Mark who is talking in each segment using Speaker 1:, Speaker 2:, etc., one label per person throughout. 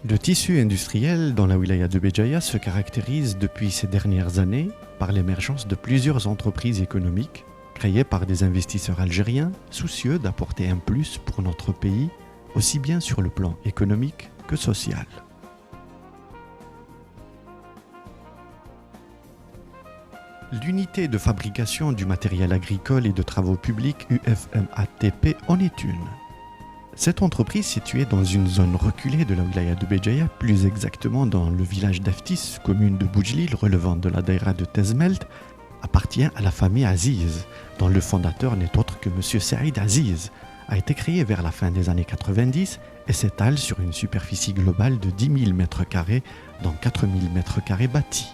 Speaker 1: Le tissu industriel dans la wilaya de Béjaïa se caractérise depuis ces dernières années par l'émergence de plusieurs entreprises économiques créées par des investisseurs algériens soucieux d'apporter un plus pour notre pays, aussi bien sur le plan économique que social. L'unité de fabrication du matériel agricole et de travaux publics UFMATP en est une. Cette entreprise, située dans une zone reculée de la wilaya de Béjaïa, plus exactement dans le village d'Aftis, commune de Boujlil, relevant de la daïra de Tezmelt, appartient à la famille Aziz, dont le fondateur n'est autre que M. Saïd Aziz, a été créée vers la fin des années 90 et s'étale sur une superficie globale de 10 000 m², dont 4 000 m² bâtis.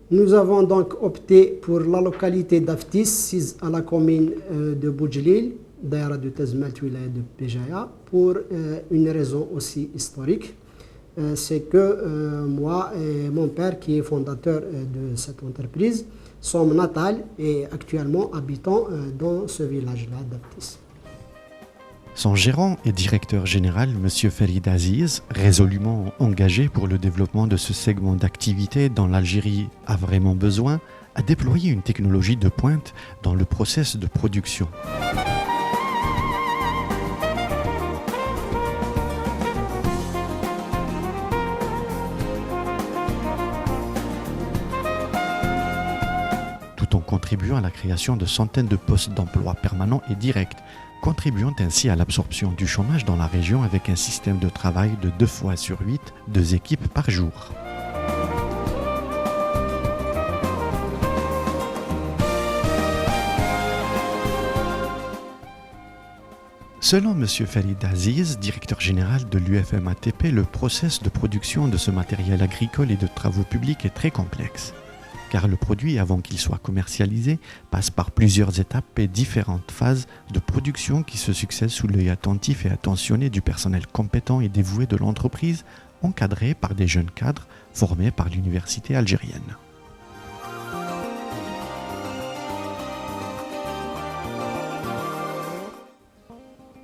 Speaker 2: Nous avons donc opté pour la localité d'Aftis, sise à la commune de Boujlil, daïra de Tezmelt, wilaya de Béjaïa, pour une raison aussi historique. C'est que moi et mon père, qui est fondateur de cette entreprise, sommes natals et actuellement habitants dans ce village-là d'Aftis.
Speaker 1: Son gérant et directeur général, M. Farid Aziz, résolument engagé pour le développement de ce segment d'activité dont l'Algérie a vraiment besoin, a déployé une technologie de pointe dans le process de production. Tout en contribuant à la création de centaines de postes d'emploi permanents et directs, contribuant ainsi à l'absorption du chômage dans la région avec un système de travail de 2 fois sur 8, 2 équipes par jour. Selon M. Farid Aziz, directeur général de l'UFMATP, le process de production de ce matériel agricole et de travaux publics est très complexe, car le produit, avant qu'il soit commercialisé, passe par plusieurs étapes et différentes phases de production qui se succèdent sous l'œil attentif et attentionné du personnel compétent et dévoué de l'entreprise, encadré par des jeunes cadres formés par l'université algérienne.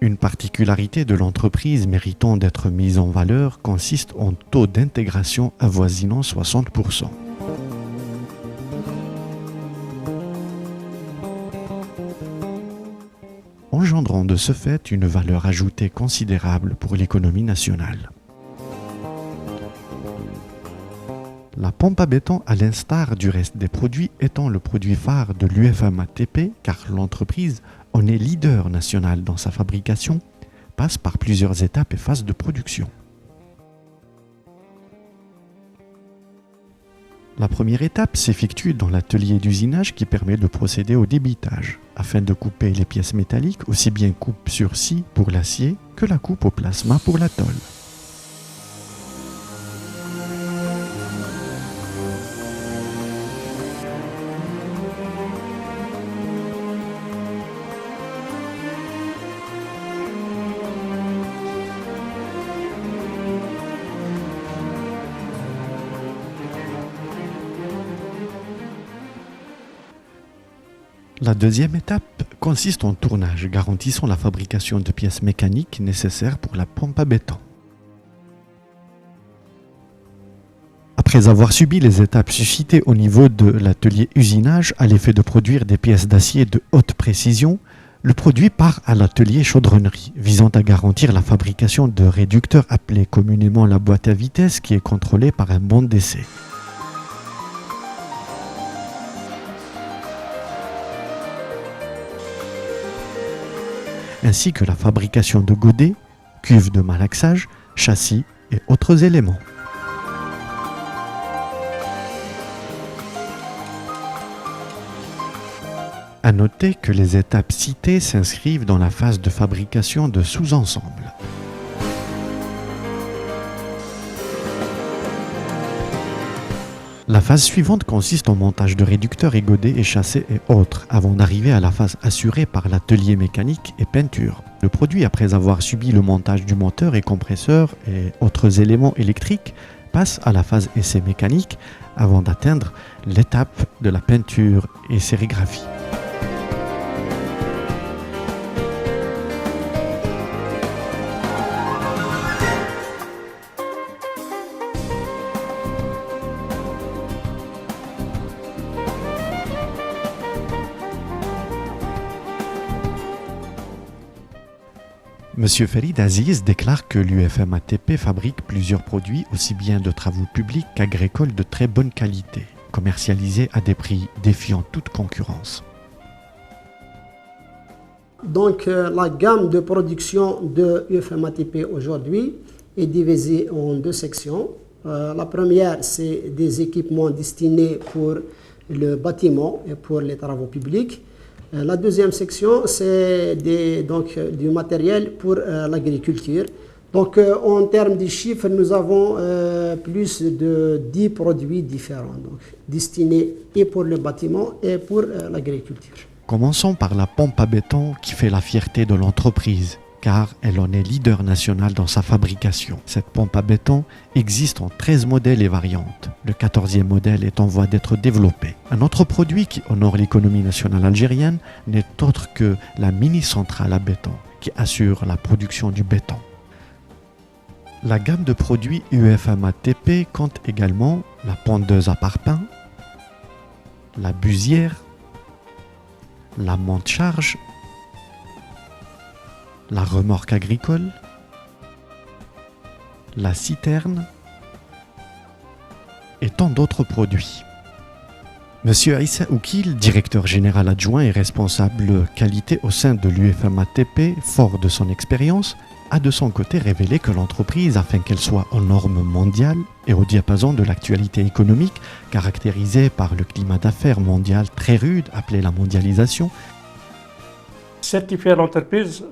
Speaker 1: Une particularité de l'entreprise méritant d'être mise en valeur consiste en taux d'intégration avoisinant 60%. Engendrant de ce fait une valeur ajoutée considérable pour l'économie nationale. La pompe à béton, à l'instar du reste des produits, étant le produit phare de l'UFMATP, car l'entreprise en est leader national dans sa fabrication, passe par plusieurs étapes et phases de production. La première étape s'effectue dans l'atelier d'usinage qui permet de procéder au débitage, afin de couper les pièces métalliques, aussi bien coupe sur scie pour l'acier que la coupe au plasma pour la tôle. La deuxième étape consiste en tournage, garantissant la fabrication de pièces mécaniques nécessaires pour la pompe à béton. Après avoir subi les étapes suscitées au niveau de l'atelier usinage à l'effet de produire des pièces d'acier de haute précision, le produit part à l'atelier chaudronnerie, visant à garantir la fabrication de réducteurs appelés communément la boîte à vitesse, qui est contrôlée par un banc d'essai. Ainsi que la fabrication de godets, cuves de malaxage, châssis et autres éléments. À noter que les étapes citées s'inscrivent dans la phase de fabrication de sous-ensembles. La phase suivante consiste en montage de réducteurs et godets et chassés et autres, avant d'arriver à la phase assurée par l'atelier mécanique et peinture. Le produit, après avoir subi le montage du moteur et compresseur et autres éléments électriques, passe à la phase essai mécanique avant d'atteindre l'étape de la peinture et sérigraphie. Monsieur Farid Aziz déclare que l'UFM-ATP fabrique plusieurs produits aussi bien de travaux publics qu'agricoles de très bonne qualité, commercialisés à des prix défiant toute concurrence.
Speaker 2: Donc la gamme de production de UFM-ATP aujourd'hui est divisée en deux sections. La première, c'est des équipements destinés pour le bâtiment et pour les travaux publics. La deuxième section, c'est du matériel pour l'agriculture. Donc en termes de chiffres, nous avons plus de 10 produits différents, donc, destinés et pour le bâtiment et pour l'agriculture.
Speaker 1: Commençons par la pompe à béton qui fait la fierté de l'entreprise, car elle en est leader national dans sa fabrication. Cette pompe à béton existe en 13 modèles et variantes. Le 14e modèle est en voie d'être développé. Un autre produit qui honore l'économie nationale algérienne n'est autre que la mini-centrale à béton, qui assure la production du béton. La gamme de produits UFM-ATP compte également la pondeuse à parpaing, la busière, la monte-charge, la remorque agricole, la citerne et tant d'autres produits. Monsieur Aïssa Oukil, directeur général adjoint et responsable qualité au sein de l'UFM-ATP, fort de son expérience, a de son côté révélé que l'entreprise, afin qu'elle soit aux normes mondiales et au diapason de l'actualité économique, caractérisée par le climat d'affaires mondial très rude appelé la mondialisation.
Speaker 3: Certifier l'entreprise,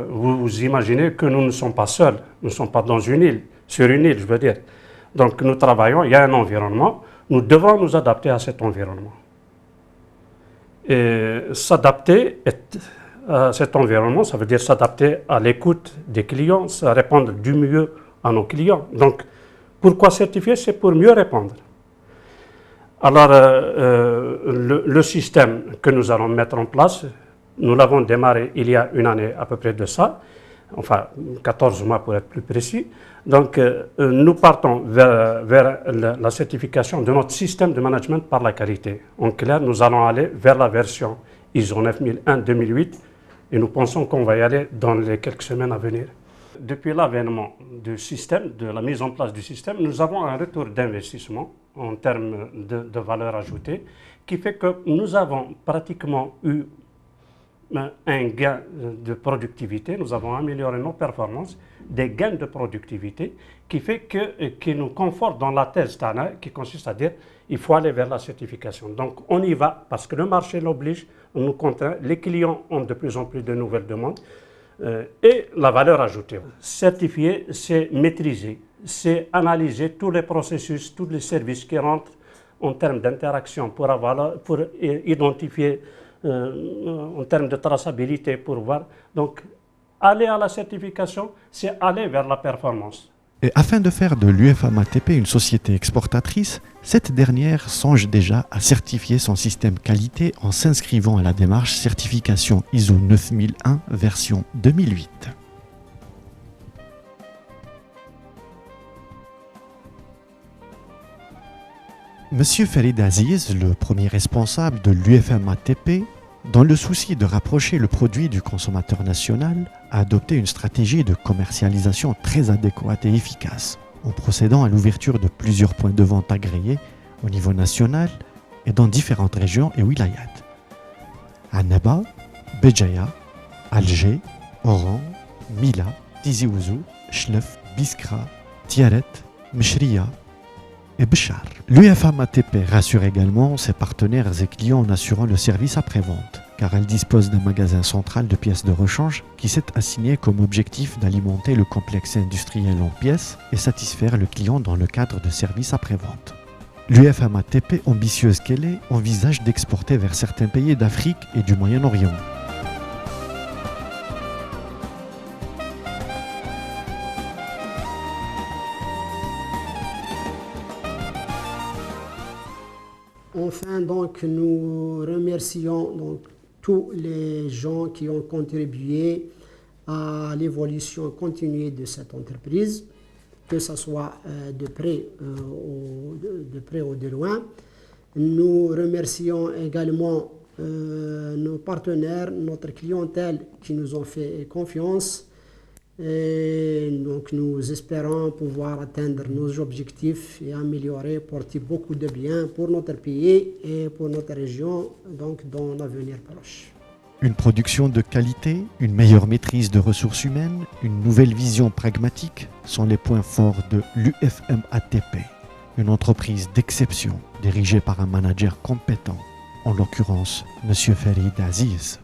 Speaker 3: vous imaginez que nous ne sommes pas seuls, nous ne sommes pas dans une île, sur une île je veux dire. Donc nous travaillons, il y a un environnement, nous devons nous adapter à cet environnement. Et s'adapter à cet environnement, ça veut dire s'adapter à l'écoute des clients, répondre du mieux à nos clients. Donc pourquoi certifier? C'est pour mieux répondre. Alors le système que nous allons mettre en place, nous l'avons démarré il y a une année à peu près de ça, enfin 14 mois pour être plus précis. Donc nous partons vers la certification de notre système de management par la qualité. En clair, nous allons aller vers la version ISO 9001-2008 et nous pensons qu'on va y aller dans les quelques semaines à venir. Depuis l'avènement du système, de la mise en place du système, nous avons un retour d'investissement en termes de valeur ajoutée qui fait que nous avons pratiquement eu un gain de productivité, nous avons amélioré nos performances, des gains de productivité qui nous confortent dans la thèse TANA qui consiste à dire il faut aller vers la certification. Donc on y va parce que le marché l'oblige, on nous contraint, les clients ont de plus en plus de nouvelles demandes et la valeur ajoutée. Certifier, c'est maîtriser, c'est analyser tous les processus, tous les services qui rentrent en termes d'interaction pour identifier en termes de traçabilité pour voir. Donc, aller à la certification, c'est aller vers la performance.
Speaker 1: Et afin de faire de l'UFM-ATP une société exportatrice, cette dernière songe déjà à certifier son système qualité en s'inscrivant à la démarche certification ISO 9001 version 2008. Monsieur Farid Aziz, le premier responsable de l'UFM-ATP, dans le souci de rapprocher le produit du consommateur national, a adopté une stratégie de commercialisation très adéquate et efficace, en procédant à l'ouverture de plusieurs points de vente agréés au niveau national et dans différentes régions et wilayat. Annaba, Béjaïa, Alger, Oran, Mila, Tizi Ouzou, Chlef, Biskra, Tiaret, Mchria et Béchar. L'UFM-ATP rassure également ses partenaires et clients en assurant le service après-vente, car elle dispose d'un magasin central de pièces de rechange qui s'est assigné comme objectif d'alimenter le complexe industriel en pièces et satisfaire le client dans le cadre de services après-vente. L'UFM-ATP, ambitieuse qu'elle est, envisage d'exporter vers certains pays d'Afrique et du Moyen-Orient.
Speaker 2: Enfin, donc, nous remercions donc, tous les gens qui ont contribué à l'évolution continue de cette entreprise, que ce soit de près ou de loin. Nous remercions également nos partenaires, notre clientèle qui nous ont fait confiance, Et donc nous espérons pouvoir atteindre nos objectifs et améliorer, porter beaucoup de bien pour notre pays et pour notre région, donc dans l'avenir proche.
Speaker 1: Une production de qualité, une meilleure maîtrise de ressources humaines, une nouvelle vision pragmatique sont les points forts de l'UFM-ATP, une entreprise d'exception dirigée par un manager compétent, en l'occurrence M. Farid Aziz.